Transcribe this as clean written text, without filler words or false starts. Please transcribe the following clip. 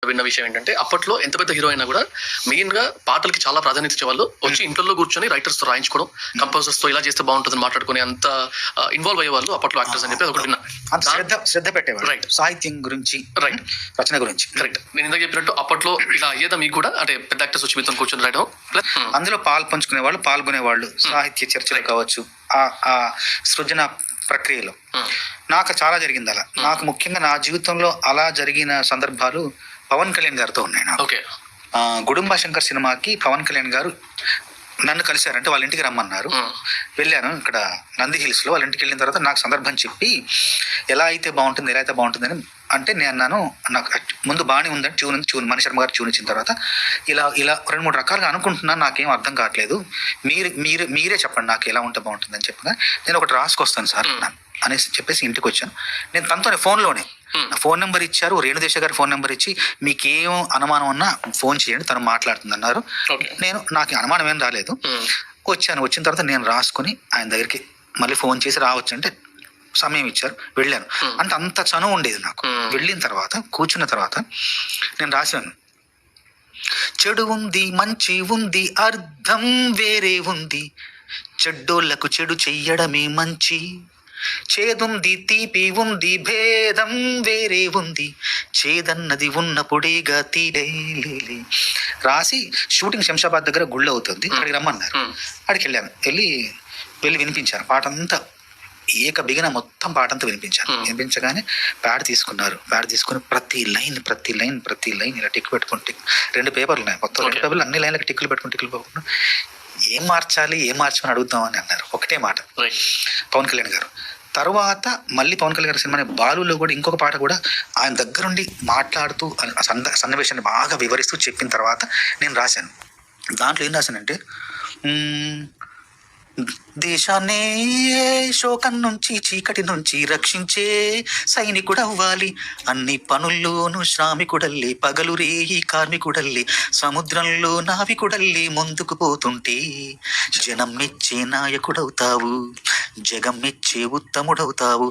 విన్న విషయం ఏంటంటే అప్పట్లో ఎంత పెద్ద హీరో అయినా కూడా మెయిన్ గా పాటలకి చాలా ప్రాధాన్యత ఇచ్చేవాళ్ళు. వచ్చి ఇంట్లో కూర్చొని రైటర్స్ తో రాయించుకోవడం, కంపోజర్స్ తో ఇలా చేస్తే బాగుంటుందని మాట్లాడుకుని అంత ఇన్వాల్వ్ అయ్యేవాళ్ళు అప్పట్లో యాక్టర్స్ అని చెప్పి ఒకటి విన్నా. శ్రద్ధ పెట్టేవాళ్ళు రైట్, సాహిత్యం గురించి రైట్, రచన గురించి కరెక్ట్. నేను ఇందాక చెప్పినట్టు అప్పట్లో ఇలా అయ్యేదా మీకు కూడా, అంటే పెద్ద యాక్టర్స్ వచ్చి మీతో కూర్చొని రాయడం, అందులో పాల్గొనేవాళ్ళు సాహిత్య చర్చలు కావచ్చు, ఆ సృజన ప్రక్రియలో నాకు చాలా జరిగింది అలా. నాకు ముఖ్యంగా నా జీవితంలో అలా జరిగిన సందర్భాలు పవన్ కళ్యాణ్ గారితో ఉన్నాయి. నాకు గుడుంబా శంకర్ సినిమాకి పవన్ కళ్యాణ్ గారు నన్ను కలిశారంటే వాళ్ళ ఇంటికి రమ్మన్నారు. వెళ్ళాను. ఇక్కడ నంది హిల్స్ లో వాళ్ళ ఇంటికి వెళ్ళిన తర్వాత నాకు సందర్భం చెప్పి ఎలా అయితే బాగుంటుందని అంటే నేను అన్నాను, నాకు ముందు బాగానే ఉందని ట్యూన్ మణి శర్మ గారు ట్యూన్ ఇచ్చిన తర్వాత ఇలా 2-3 రకాలుగా అనుకుంటున్నాను, నాకేం అర్థం కావట్లేదు, మీరే చెప్పండి నాకు ఎలా ఉంటే బాగుంటుందని చెప్పగా నేను ఒకటి రాసుకొస్తాను సార్ అనేసి చెప్పేసి ఇంటికి వచ్చాను. నేను తనతోనే ఫోన్లోనే నా ఫోన్ నెంబర్ ఇచ్చారు, రేణుదేశ గారి ఫోన్ నెంబర్ ఇచ్చి మీకేం అనుమానం ఉన్నా ఫోన్ చేయండి, తను మాట్లాడుతుంది అన్నారు. నాకు అనుమానం ఏం రాలేదు. వచ్చిన తర్వాత నేను రాసుకుని ఆయన దగ్గరికి మళ్ళీ ఫోన్ చేసి రావచ్చు అంటే సమయం ఇచ్చారు, వెళ్ళాను. అంటే అంత చనువు ఉండేది నాకు. వెళ్ళిన తర్వాత కూర్చున్న తర్వాత నేను రాశాను, చెడు ఉంది మంచి ఉంది అర్థం వేరే ఉంది, చెడ్డోళ్లకు చెడు చెయ్యడమే మంచి, చేదుంది తీపి ఉంది భేదం వేరే ఉంది, చేదన్నది ఉన్నప్పుడేగా తీలే రాసి షూటింగ్ శంషాబాద్ దగ్గర గుళ్ళు అవుతుంది, అక్కడికి రమ్మన్నారు. అక్కడికి వెళ్ళాను. వెళ్ళి వినిపించాను పాట అంతా, ఏక బిగిన మొత్తం పాట అంతా వినిపించగానే ప్యాడ్ తీసుకుని ప్రతి లైన్ ఇలా టిక్ పెట్టుకుంటే 2 పేపర్లు ఉన్నాయి, మొత్తం 2 పేపర్లు అన్ని లైన్లకు టిక్కులు పెట్టుకుంటూ ఏం మార్చమని అడుగుతామని అన్నారు. ఒకటే మాట పవన్ కళ్యాణ్ గారు. తర్వాత మళ్ళీ పవన్ కళ్యాణ్ గారి సినిమా బాలులో కూడా ఇంకొక పాట కూడా ఆయన దగ్గరుండి మాట్లాడుతూ సన్నివేశాన్ని బాగా వివరిస్తూ చెప్పిన తర్వాత నేను రాశాను. దాంట్లో ఏం రాశానంటే, దేశాన్నే శోకం నుంచి చీకటి నుంచి రక్షించే సైనికుడవ్వాలి, అన్ని పనుల్లోనూ శ్రామికుడల్లి, పగలు రేయి కార్మికుడల్లి, సముద్రంలో నావికుడల్లి ముందుకు పోతుంటే జనం మెచ్చే నాయకుడవుతావు, జగం మెచ్చే ఉత్తముడవుతావు,